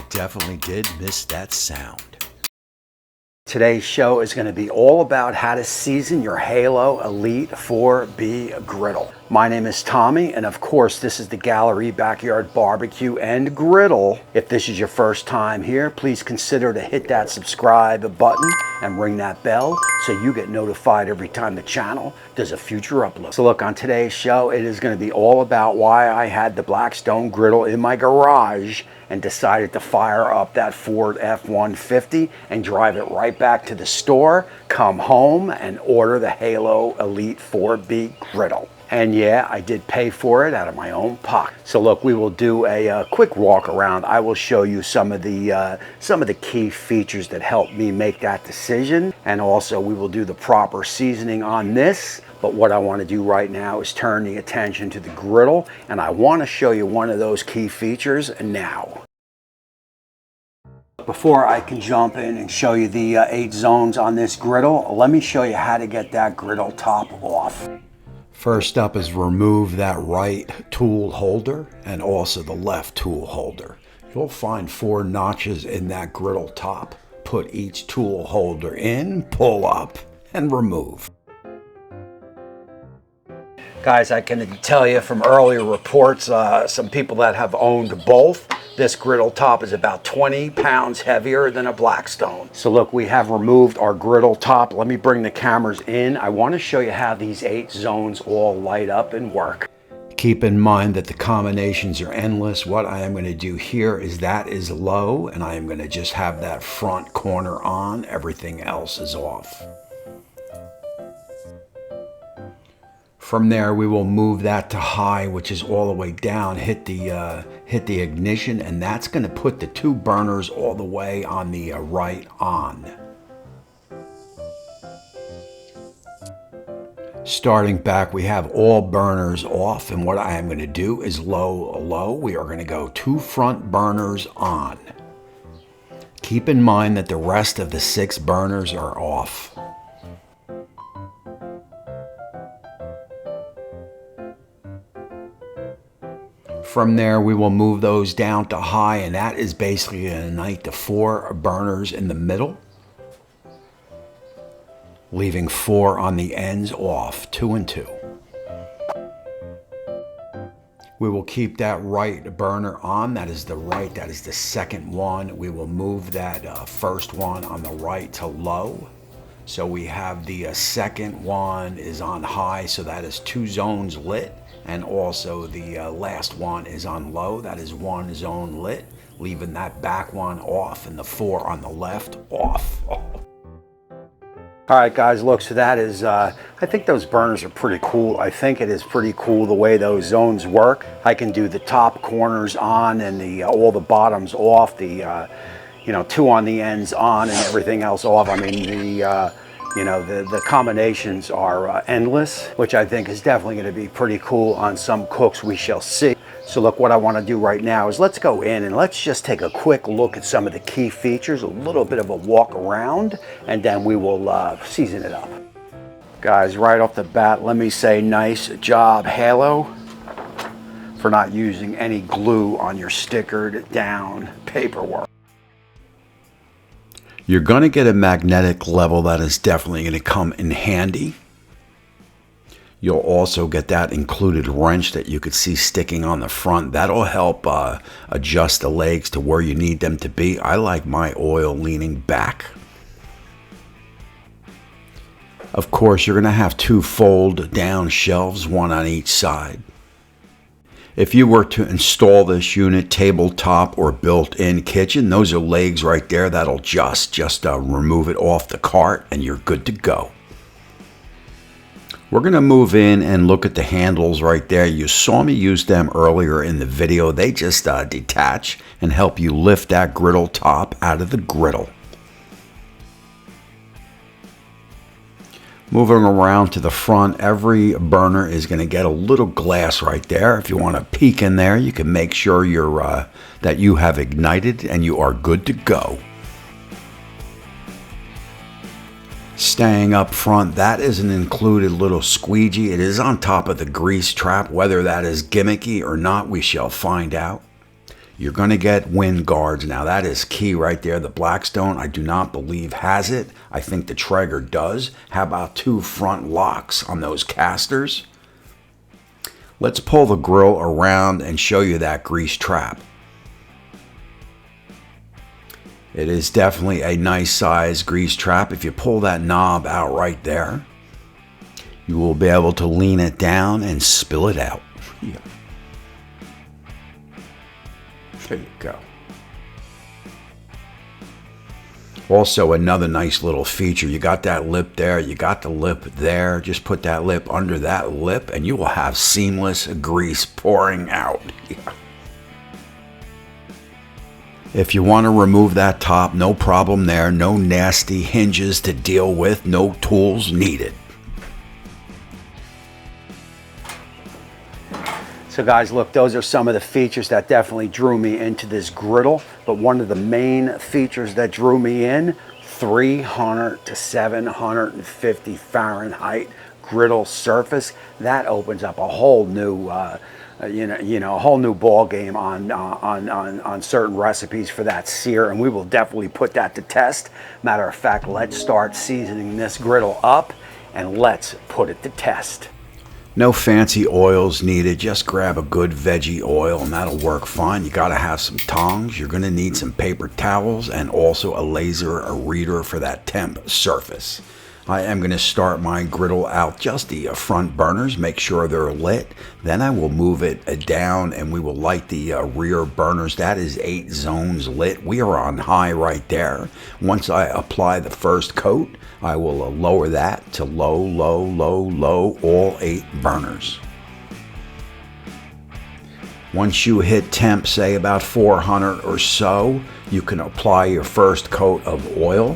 definitely did miss that sound. Today's show is going to be all about how to season your Halo Elite4b griddle. My name is Tommy, and of course this is the Gallery Backyard Barbecue and Griddle. If this is your first time here, please consider to hit that subscribe button and ring that bell so you get notified every time the channel does a future upload. So look, on today's show, it is going to be all about why I had the Blackstone griddle in my garage and decided to fire up that Ford F-150 and drive it right back to the store, come home, and order the Halo Elite4b griddle. And yeah, I did pay for it out of my own pocket. So look, we will do a quick walk around. I will show you some of the key features that helped me make that decision, and also we will do the proper seasoning on this. But what I want to do right now is turn the attention to the griddle, and I want to show you one of those key features now. Before I can jump in and show you the 8 zones on this griddle, let me show you how to get that griddle top off. First up is remove that right tool holder and also the left tool holder. You'll find 4 notches in that griddle top. Put each tool holder in, pull up, and remove. Guys, I can tell you from earlier reports, some people that have owned both, this griddle top is about 20 pounds heavier than a Blackstone. So look, we have removed our griddle top. Let me bring the cameras in. I want to show you how these 8 zones all light up and work. Keep in mind that the combinations are endless. What I am going to do here is that is low, and I am going to just have that front corner on. Everything else is off. From there, we will move that to high, which is all the way down, hit the ignition, and that's going to put the 2 burners all the way on the right on. Starting back, we have all burners off, and what I am going to do is low. We are going to go 2 front burners on. Keep in mind that the rest of the 6 burners are off. From there, we will move those down to high, and that is basically going to ignite the 4 burners in the middle, leaving 4 on the ends off, 2 and 2. We will keep that right burner on. That is the second one. We will move that first one on the right to low. So we have the second one is on high, so that is 2 zones lit. And also the last one is on low. That is 1 zone lit, leaving that back one off and the 4 on the left off. All right, guys, look, so that is, I think those burners are pretty cool. I think it is pretty cool the way those zones work. I can do the top corners on and all the bottoms off, the 2 on the ends on and everything else off. I mean, the combinations are endless, which I think is definitely going to be pretty cool on some cooks. We shall see. So look, what I want to do right now is let's go in and let's just take a quick look at some of the key features, a little bit of a walk around, and then we will season it up. Guys, right off the bat, let me say nice job, Halo, for not using any glue on your stickered down paperwork. You're going to get a magnetic level that is definitely going to come in handy. You'll also get that included wrench that you could see sticking on the front. That'll help adjust the legs to where you need them to be. I like my oil leaning back. Of course, you're going to have 2 fold down shelves, 1 on each side. If you were to install this unit tabletop or built-in kitchen, those are legs right there that'll just remove it off the cart and you're good to go. We're going to move in and look at the handles right there. You saw me use them earlier in the video. They just detach and help you lift that griddle top out of the griddle. Moving around to the front, every burner is going to get a little glass right there. If you want to peek in there, you can make sure that you have ignited and you are good to go. Staying up front, that is an included little squeegee. It is on top of the grease trap. Whether that is gimmicky or not, we shall find out. You're going to get wind guards. Now that is key right there. The Blackstone, I do not believe has it. I think the Traeger does. How about 2 front locks on those casters? Let's pull the grill around and show you that grease trap. It is definitely a nice size grease trap. If you pull that knob out right there, you will be able to lean it down and spill it out. Yeah. There you go. Also, another nice little feature. You got that lip there. You got the lip there. Just put that lip under that lip and you will have seamless grease pouring out. Yeah. If you want to remove that top, no problem there. No nasty hinges to deal with. No tools needed. So guys, look, those are some of the features that definitely drew me into this griddle. But one of the main features that drew me in, 300 to 750 Fahrenheit griddle surface. That opens up a whole new a whole new ball game on certain recipes for that sear, and we will definitely put that to test. Matter of fact, let's start seasoning this griddle up and let's put it to test. No fancy oils needed. Just grab a good veggie oil and that'll work fine. You got to have some tongs. You're going to need some paper towels and also a laser reader for that temp surface. I am going to start my griddle out just the front burners, make sure they're lit. Then I will move it down and we will light the rear burners. That is 8 zones lit. We are on high right there. Once I apply the first coat, I will lower that to low, low, low, low, all 8 burners. Once you hit temp, say about 400 or so, you can apply your first coat of oil.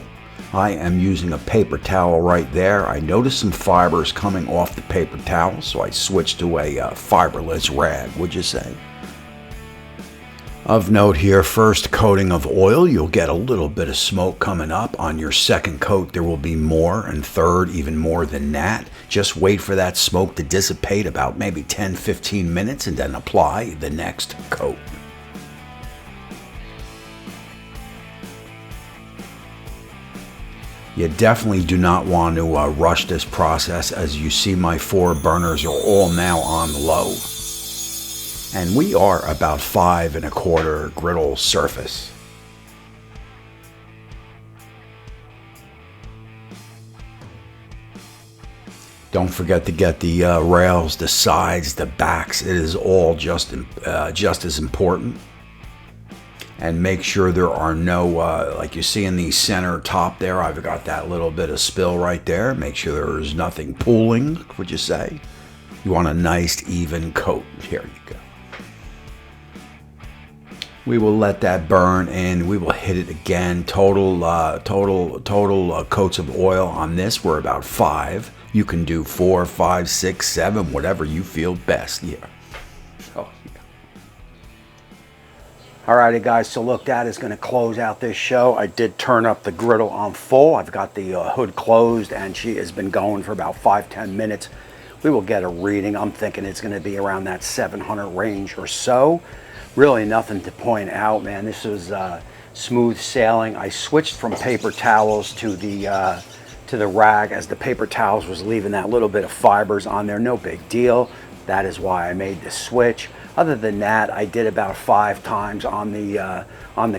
I am using a paper towel right there. I noticed some fibers coming off the paper towel, so I switched to a fiberless rag, would you say? Of note here, first coating of oil, you'll get a little bit of smoke coming up. On your second coat, there will be more, and third, even more than that. Just wait for that smoke to dissipate about maybe 10-15 minutes and then apply the next coat. You definitely do not want to rush this process. As you see, my 4 burners are all now on low. And we are about 5 1/4 griddle surface. Don't forget to get the rails, the sides, the backs. It is all just as important. And make sure there are no, like you see in the center top there, I've got that little bit of spill right there. Make sure there's nothing pooling, would you say? You want a nice even coat. Here you go. We will let that burn and we will hit it again. Total coats of oil on this were about 5. You can do 4, 5, 6, 7, whatever you feel best. Yeah. Oh, yeah. Alrighty guys, so look, that is going to close out this show. I did turn up the griddle on full. I've got the hood closed and she has been going for about 5-10 minutes. We will get a reading. I'm thinking it's going to be around that 700 range or so. Really nothing to point out, man. This was smooth sailing. I switched from paper towels to the rag as the paper towels was leaving that little bit of fibers on there. No big deal. That is why I made the switch. Other than that, I did about 5 times on the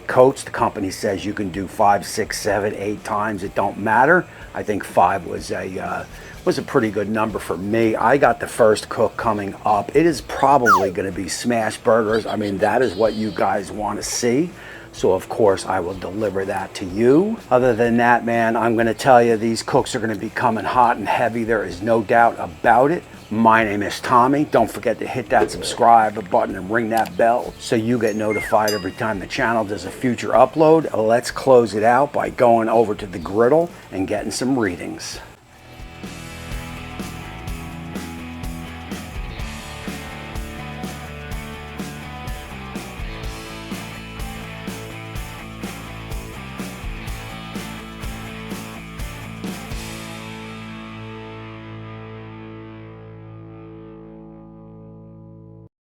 coats. The company says you can do 5, 6, 7, 8 times. It don't matter. I think 5 was a pretty good number for me. I got the first cook coming up. It is probably going to be smash burgers. I mean, that is what you guys want to see. So of course I will deliver that to you. Other than that, man, I'm going to tell you these cooks are going to be coming hot and heavy. There is no doubt about it. My name is Tommy. Don't forget to hit that subscribe button and ring that bell so you get notified every time the channel does a future upload. Let's close it out by going over to the griddle and getting some readings.